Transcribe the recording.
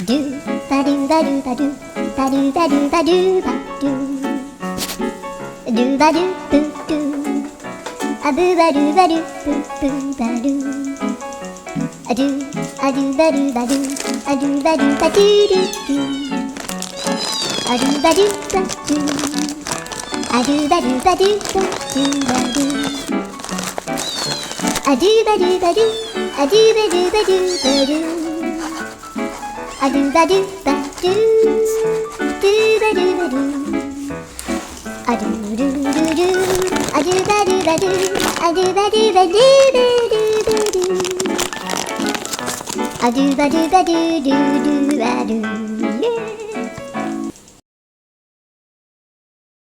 ドゥバドゥバドゥバドゥバドゥバドゥバドゥバドゥドゥバドゥブドゥアブバドゥバドゥブブバドゥアドゥアドゥバドゥバドゥアドゥバドゥバドゥドゥアドゥバドゥバドゥアドゥバドゥバドゥバドゥバドゥアドゥバドゥバドゥアドゥバドゥバドゥバドゥアドゥバドゥバドゥドゥバドゥバドゥアドゥルルルアドゥバドゥバドゥアドゥバドゥバドゥバドゥバドゥアドゥバドゥバドゥドゥドゥバドゥ